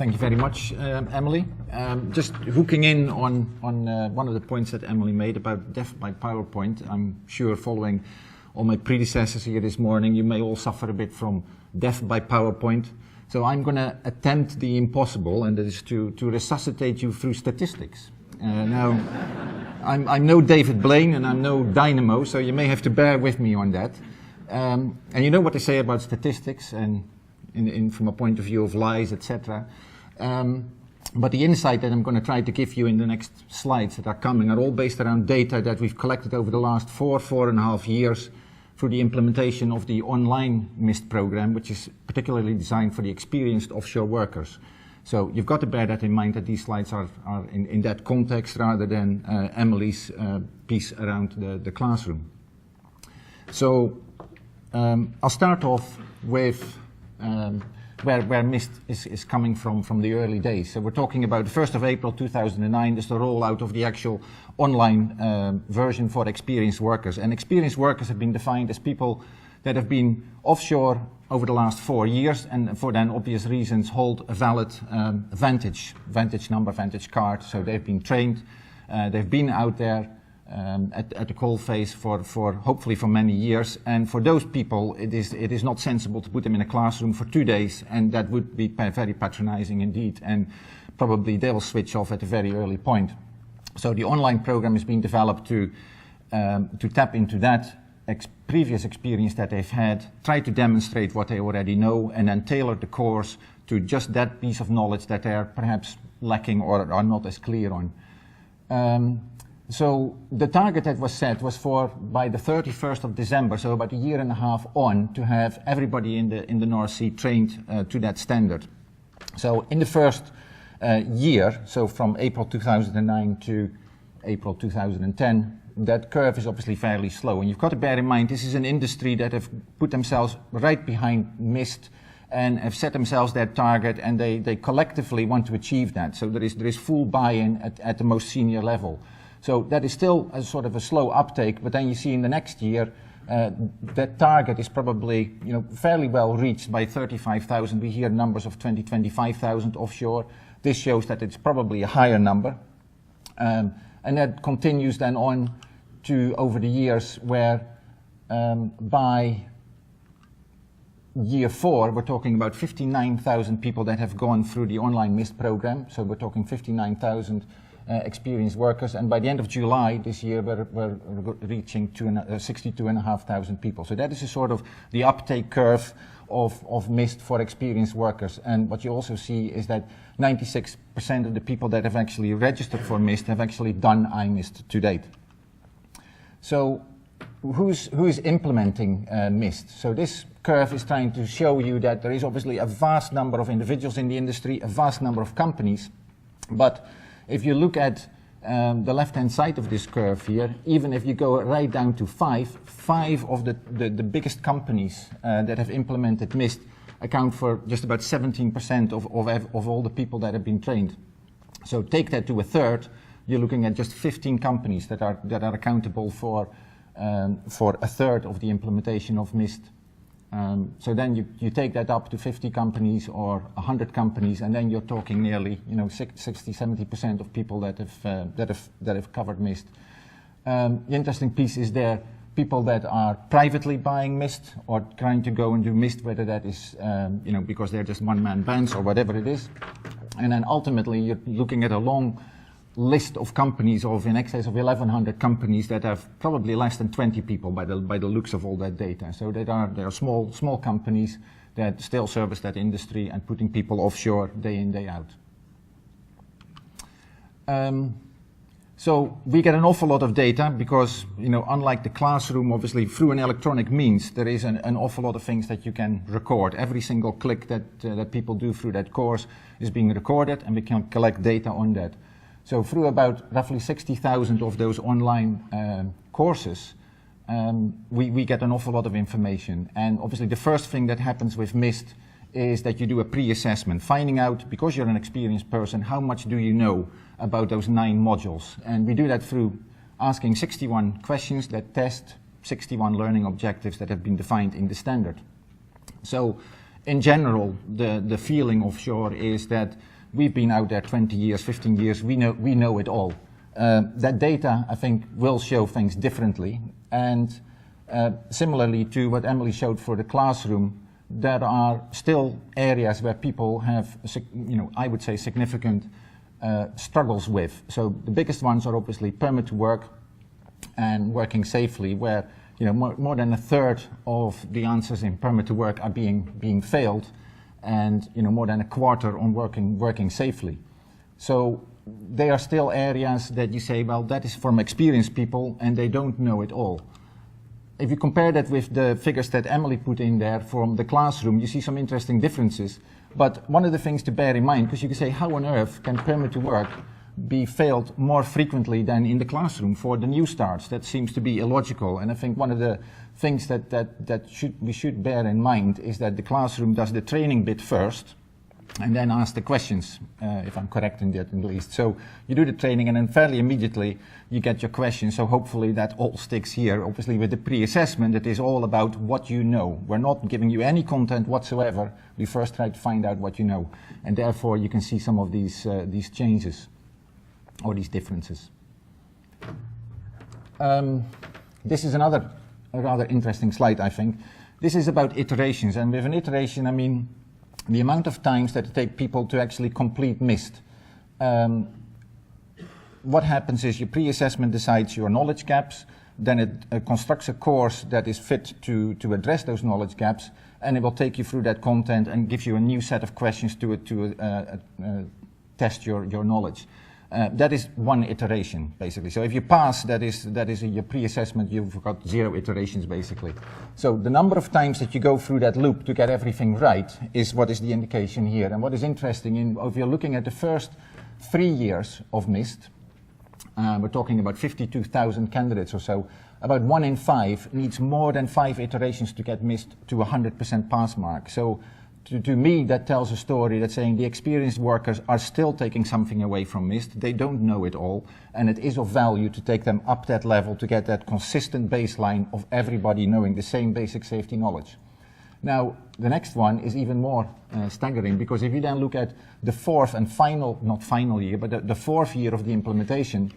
Thank you very much, Emily. Just hooking in on one of the points that Emily made about death by PowerPoint. I'm sure following all my predecessors here this morning, you may all suffer a bit from death by PowerPoint. So I'm going to attempt the impossible, and that is to resuscitate you through statistics. Now, I'm no David Blaine and I'm no Dynamo, so you may have to bear with me on that. And you know what they say about statistics and from a point of view of lies, etc. But the insight that I'm going to try to give you in the next slides that are coming are all based around data that we've collected over the last 4.5 years through the implementation of the online MIST program, which is particularly designed for the experienced offshore workers. So you've got to bear that in mind, that these slides are in that context rather than Emily's piece around the classroom. So I'll start off with where MIST is coming from the early days. So we're talking about the 1st of April 2009, there's the rollout of the actual online version for experienced workers. And experienced workers have been defined as people that have been offshore over the last 4 years and for then obvious reasons hold a valid vantage number, vantage card. So they've been trained, they've been out there at the coal face for hopefully for many years, and for those people it is not sensible to put them in a classroom for 2 days, and that would be very patronizing indeed, and probably they will switch off at a very early point. So the online program is being developed to tap into that previous experience that they've had, try to demonstrate what they already know, and then tailor the course to just that piece of knowledge that they're perhaps lacking or are not as clear on. So the target that was set was for by the 31st of December, so about a year and a half on, to have everybody in the North Sea trained to that standard. So in the first year, so from April 2009 to April 2010, that curve is obviously fairly slow. And you've got to bear in mind, this is an industry that have put themselves right behind MIST and have set themselves their target, and they collectively want to achieve that. So there is full buy-in at the most senior level. So that is still a sort of a slow uptake, but then you see in the next year that target is probably fairly well reached by 35,000. We hear numbers of 25,000 offshore. This shows that it's probably a higher number. And that continues then on to over the years where by year 4 we're talking about 59,000 people that have gone through the online MIST program. So we're talking 59,000 experienced workers, and by the end of July this year we're reaching 62,500 people. So that is a sort of the uptake curve of MIST for experienced workers. And what you also see is that 96% of the people that have actually registered for MIST have actually done iMIST to date. So who is implementing MIST? So this curve is trying to show you that there is obviously a vast number of individuals in the industry, a vast number of companies, but if you look at the left-hand side of this curve here, even if you go right down to five of the biggest companies that have implemented MIST account for just about 17% of all the people that have been trained. So take that to a third, you're looking at just 15 companies that are accountable for a third of the implementation of MIST. So then you take that up to 50 companies or 100 companies, and then you're talking nearly 60-70% of people that have covered MIST. The interesting piece is there people that are privately buying MIST or trying to go and do MIST, whether that is because they're just one-man bands or whatever it is, and then ultimately you're looking at a long list of companies of in excess of 1,100 companies that have probably less than 20 people by the looks of all that data. So they are small companies that still service that industry and putting people offshore day in, day out. So we get an awful lot of data because, unlike the classroom, obviously through an electronic means, there is an awful lot of things that you can record. Every single click that people do through that course is being recorded, and we can collect data on that. So through about roughly 60,000 of those online courses, we get an awful lot of information. And obviously the first thing that happens with MIST is that you do a pre-assessment, finding out, because you're an experienced person, how much do you know about those 9 modules. And we do that through asking 61 questions that test 61 learning objectives that have been defined in the standard. So in general, the feeling offshore is that we've been out there 20 years, 15 years, we know it all. That data, I think, will show things differently. And similarly to what Emily showed for the classroom, there are still areas where people have, I would say, significant struggles with. So the biggest ones are obviously permit to work and working safely, where more than a third of the answers in permit to work are being failed, and more than a quarter on working safely. So they are still areas that you say, well, that is from experienced people and they don't know it all. If you compare that with the figures that Emily put in there from the classroom, you see some interesting differences. But one of the things to bear in mind, because you can say, how on earth can permit to work be failed more frequently than in the classroom for the new starts? That seems to be illogical. And I think one of the things that we should bear in mind is that the classroom does the training bit first, and then ask the questions, if I'm correct in that at least. So you do the training and then fairly immediately you get your questions, so hopefully that all sticks here. Obviously with the pre-assessment it is all about what you know. We're not giving you any content whatsoever, we first try to find out what you know. And therefore you can see some of these changes, or these differences. This is a rather interesting slide, I think. This is about iterations, and with an iteration I mean the amount of times that it takes people to actually complete MIST. What happens is your pre-assessment decides your knowledge gaps, then it constructs a course that is fit to address those knowledge gaps, and it will take you through that content and give you a new set of questions to test your knowledge. That is one iteration, basically. So if you pass, that is your pre-assessment, you've got 0 iterations, basically. So the number of times that you go through that loop to get everything right is what is the indication here. And what is interesting, if you're looking at the first 3 years of MIST, we're talking about 52,000 candidates or so, about 1 in 5 needs more than 5 iterations to get MIST to 100% pass mark. So to me, that tells a story that's saying the experienced workers are still taking something away from MIST. They don't know it all, and it is of value to take them up that level to get that consistent baseline of everybody knowing the same basic safety knowledge. Now, the next one is even more staggering, because if you then look at the fourth and final, not final year, but the fourth year of the implementation,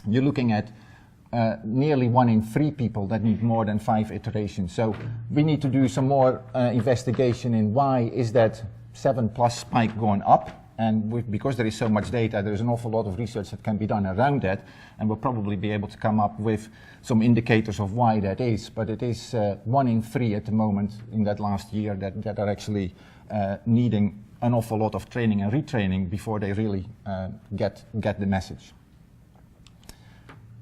you're looking at nearly 1 in 3 people that need more than 5 iterations. So we need to do some more investigation in why is that 7+ spike going up, and because there is so much data, there's an awful lot of research that can be done around that, and we'll probably be able to come up with some indicators of why that is. But it is 1 in 3 at the moment in that last year that are actually needing an awful lot of training and retraining before they really get the message.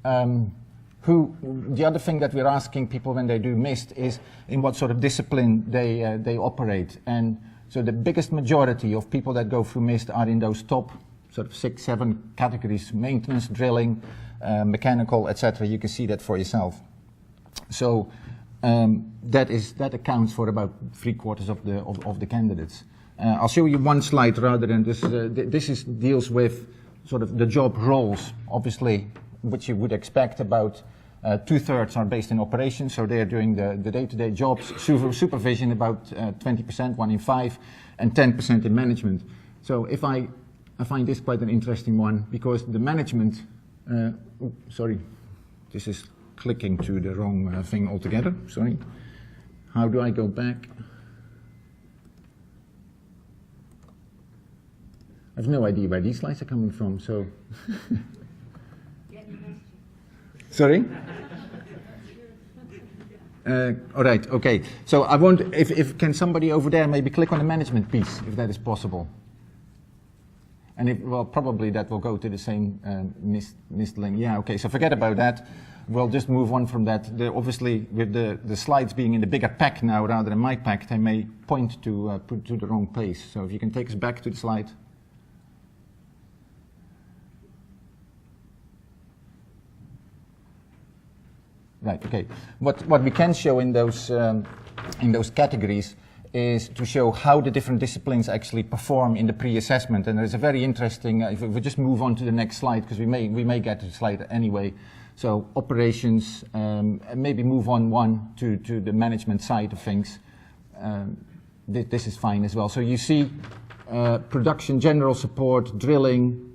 The other thing that we're asking people when they do MIST is in what sort of discipline they operate. And so the biggest majority of people that go through MIST are in those top sort of 6, 7 categories: maintenance, drilling, mechanical, etc. You can see that for yourself. So that accounts for about 3/4 of the candidates. I'll show you one slide rather than this. This deals with sort of the job roles, obviously, which you would expect. About 2/3 are based in operations, so they're doing the day-to-day jobs. Supervision about 20%, 1 in 5, and 10% in management. So I find this quite an interesting one, because the management, sorry, this is clicking to the wrong thing altogether, sorry. How do I go back? I have no idea where these slides are coming from, so. Sorry? All right, okay. So I won't, can somebody over there maybe click on the management piece, if that is possible? And well, probably that will go to the same MIST link. Yeah, okay, so forget about that. We'll just move on from that. Obviously, with the slides being in the bigger pack now rather than my pack, they may point to the wrong place. So if you can take us back to the slide. Right, okay. What we can show in those categories is to show how the different disciplines actually perform in the pre-assessment. And there's a very interesting, if we just move on to the next slide, because we may get to the slide anyway. So operations, maybe move on one to the management side of things. this is fine as well. So you see production, general support, drilling,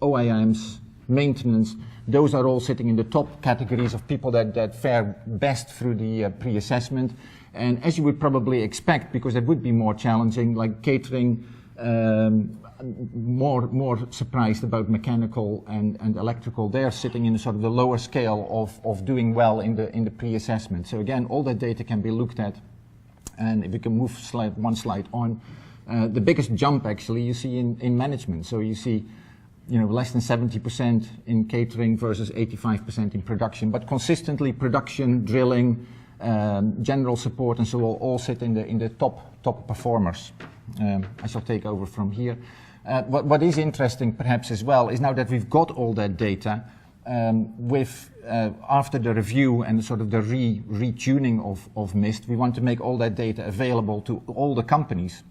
OIMs, maintenance, those are all sitting in the top categories of people that fare best through the pre-assessment. And as you would probably expect, because it would be more challenging, like catering, more surprised about mechanical and electrical. They're sitting in sort of the lower scale of doing well in the pre-assessment. So again, all that data can be looked at. And if we can move one slide on, the biggest jump actually you see in management. So you see, less than 70% in catering versus 85% in production. But consistently, production, drilling, general support, and so on, all sit in the top performers. I shall take over from here. What is interesting, perhaps as well, is now that we've got all that data, after the review and sort of the retuning of MIST, we want to make all that data available to all the companies,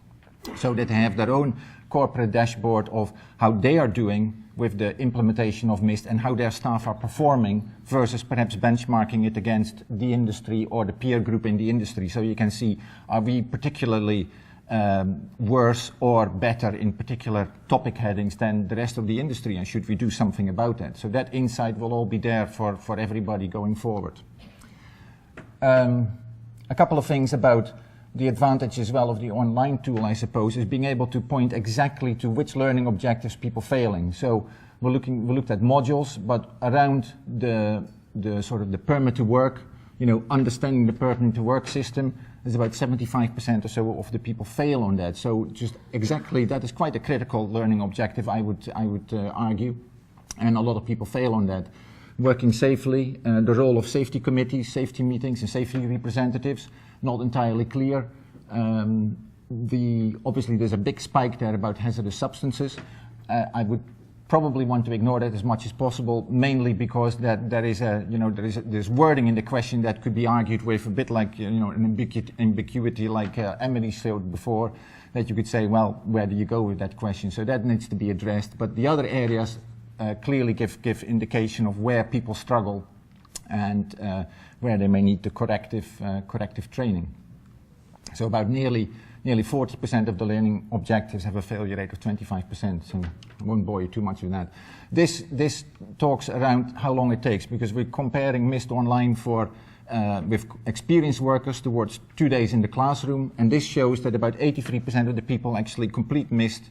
so that they have their own corporate dashboard of how they are doing with the implementation of MIST and how their staff are performing versus perhaps benchmarking it against the industry or the peer group in the industry. So you can see, are we particularly worse or better in particular topic headings than the rest of the industry, and should we do something about that? So that insight will all be there for everybody going forward. A couple of things about the advantage as well of the online tool, I suppose, is being able to point exactly to which learning objectives people failing. So we looked at modules, but around the sort of the permit to work, understanding the permit to work system, is about 75% or so of the people fail on that. So just exactly, that is quite a critical learning objective, I would argue, and a lot of people fail on that. Working safely, the role of safety committees, safety meetings, and safety representatives, not entirely clear. Obviously there's a big spike there about hazardous substances. I would probably want to ignore that as much as possible, mainly because there's wording in the question that could be argued with, a bit like an ambiguity like Emily showed before, that you could say, well, where do you go with that question? So that needs to be addressed. But the other areas clearly give indication of where people struggle and where they may need the corrective training. So about nearly 40% of the learning objectives have a failure rate of 25%, so I won't bore you too much with that. This talks around how long it takes, because we're comparing MIST online with experienced workers towards 2 days in the classroom, and this shows that about 83% of the people actually complete MIST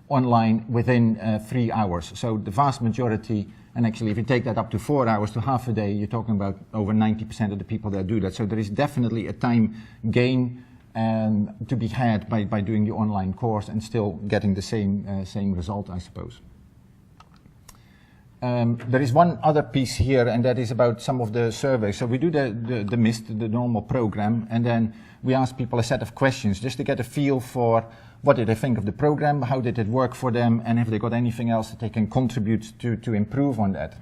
online within 3 hours. So the vast majority, and actually if you take that up to 4 hours to half a day, you're talking about over 90% of the people that do that. So there is definitely a time gain to be had by doing the online course and still getting the same result, I suppose. There is one other piece here, and that is about some of the surveys. So we do the MIST, the normal program, and then we ask people a set of questions just to get a feel for what did they think of the program, how did it work for them, and have they got anything else that they can contribute to improve on that.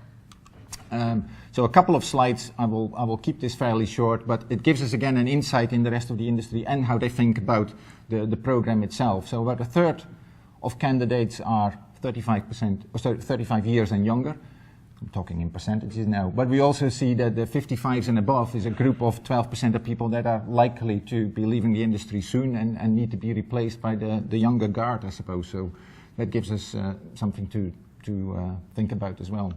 So a couple of slides, I will keep this fairly short, but it gives us again an insight in the rest of the industry and how they think about the program itself. So about a third of candidates are 35 years and younger. I'm talking in percentages now, but we also see that the 55s and above is a group of 12% of people that are likely to be leaving the industry soon and need to be replaced by the younger guard, I suppose. So that gives us something to think about as well.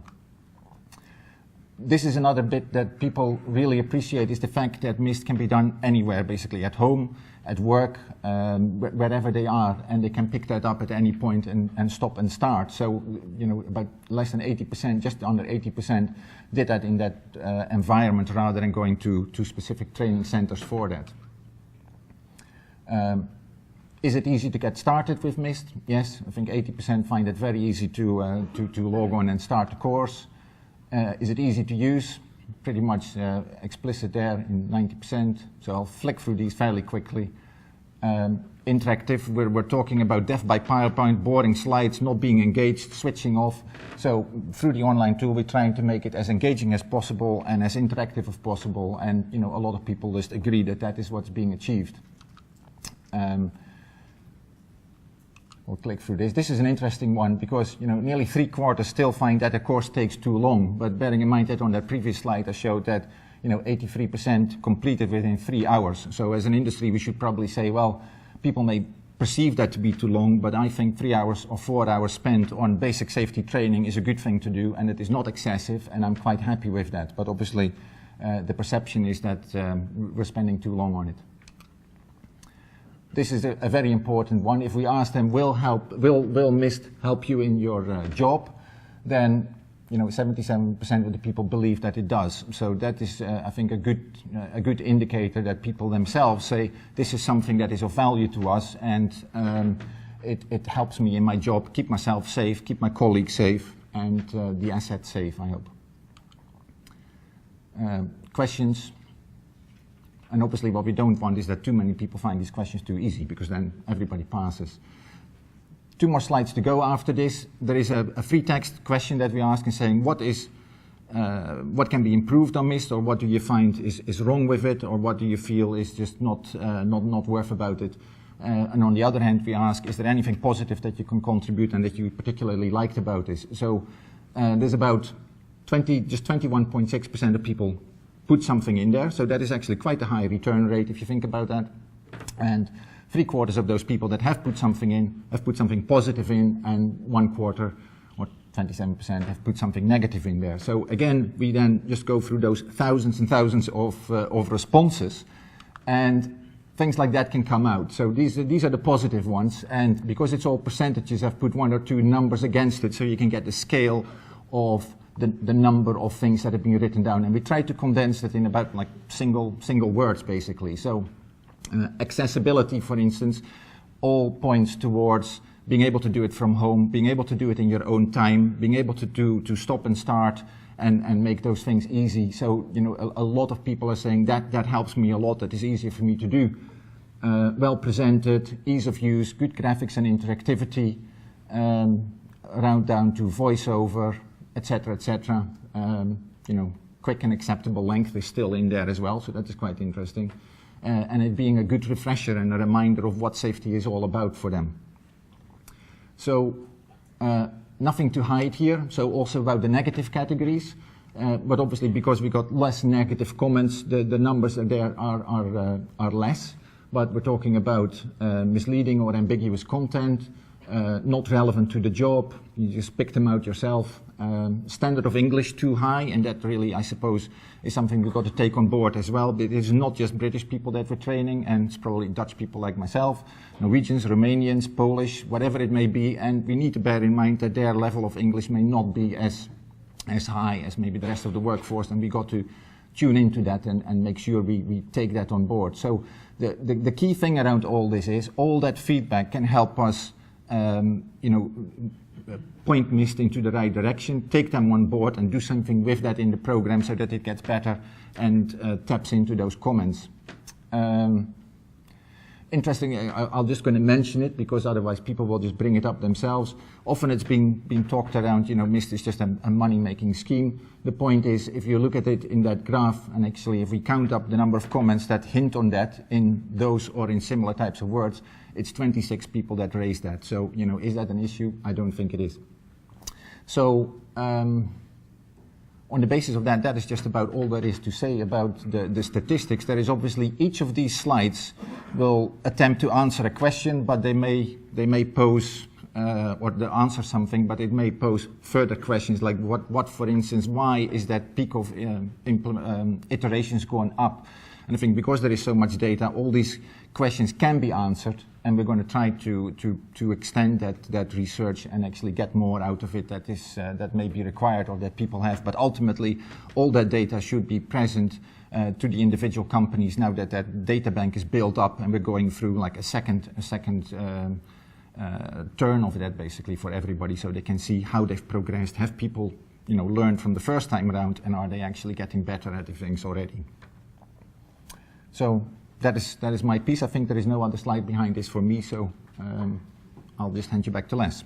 This is another bit that people really appreciate, is the fact that MIST can be done anywhere, basically at home, at work, wherever they are, and they can pick that up at any point and stop and start. So, about less than 80%, just under 80%, did that in that environment rather than going to specific training centers for that. Is it easy to get started with MIST? Yes, I think 80% find it very easy to log on and start the course. Is it easy to use? Pretty much explicit there in 90%, so I'll flick through these fairly quickly. Interactive, we're talking about death by PowerPoint, boring slides, not being engaged, switching off. So through the online tool, we're trying to make it as engaging as possible and as interactive as possible, and a lot of people just agree that is what's being achieved. We'll click through this. This is an interesting one because nearly 3/4 still find that a course takes too long. But bearing in mind that on that previous slide I showed that 83% completed within 3 hours. So as an industry, we should probably say, well, people may perceive that to be too long, but I think 3 hours or 4 hours spent on basic safety training is a good thing to do, and it is not excessive, and I'm quite happy with that. But obviously, the perception is that we're spending too long on it. This is a very important one. If we ask them, will MIST help you in your job, then 77% of the people believe that it does. So that is, I think, a good indicator that people themselves say, this is something that is of value to us, and it helps me in my job, keep myself safe, keep my colleagues safe, and the asset safe, I hope. Questions? And obviously what we don't want is that too many people find these questions too easy, because then everybody passes. 2 more slides to go after this. There is a free text question that we ask and saying, what can be improved on MIST, or what do you find is wrong with it, or what do you feel is just not worth about it? And on the other hand, we ask, is there anything positive that you can contribute and that you particularly liked about this? So there's about just 21.6% of people put something in there, so that is actually quite a high return rate if you think about that. And 3/4 of those people that have put something in have put something positive in, and 1/4, or 27%, have put something negative in there. So again, we then just go through those thousands and thousands of responses, and things like that can come out. So these are the positive ones, and because it's all percentages, I've put 1 or 2 numbers against it so you can get the scale of the number of things that have been written down, and we try to condense it in about like single words basically. So accessibility, for instance, all points towards being able to do it from home, being able to do it in your own time, being able to stop and start and make those things easy. So a lot of people are saying that helps me a lot, that is easier for me to do. Well presented, ease of use, good graphics and interactivity, around down to voiceover, etc., etc. Quick and acceptable length is still in there as well, so that is quite interesting. And it being a good refresher and a reminder of what safety is all about for them. So nothing to hide here, so also about the negative categories, but obviously because we got less negative comments, the numbers there are less, but we're talking about misleading or ambiguous content, not relevant to the job, you just pick them out yourself. Standard of English too high, and that really, I suppose, is something we've got to take on board as well. But it is not just British people that we're training, and it's probably Dutch people like myself, Norwegians, Romanians, Polish, whatever it may be, and we need to bear in mind that their level of English may not be as high as maybe the rest of the workforce, and we got to tune into that and make sure we take that on board. So the key thing around all this is all that feedback can help us point MIST into the right direction, take them on board and do something with that in the program so that it gets better and taps into those comments. Interesting, I'm just going to mention it because otherwise people will just bring it up themselves. Often it's been talked around, MIST is just a money-making scheme. The point is, if you look at it in that graph, and actually if we count up the number of comments that hint on that in those or in similar types of words, it's 26 people that raise that. So, is that an issue? I don't think it is. So, on the basis of that, that is just about all there is to say about the statistics. There is obviously each of these slides will attempt to answer a question, but they may pose or they answer something, but it may pose further questions like what for instance, why is that peak of iterations going up? And I think because there is so much data, all these questions can be answered, and we're going to try to extend that research and actually get more out of it that may be required or that people have. But ultimately, all that data should be present to the individual companies now that that data bank is built up, and we're going through like a second turn of that basically for everybody, so they can see how they've progressed. Have people learned from the first time around, and are they actually getting better at the things already? So that is my piece. I think there is no other slide behind this for me, so I'll just hand you back to Les.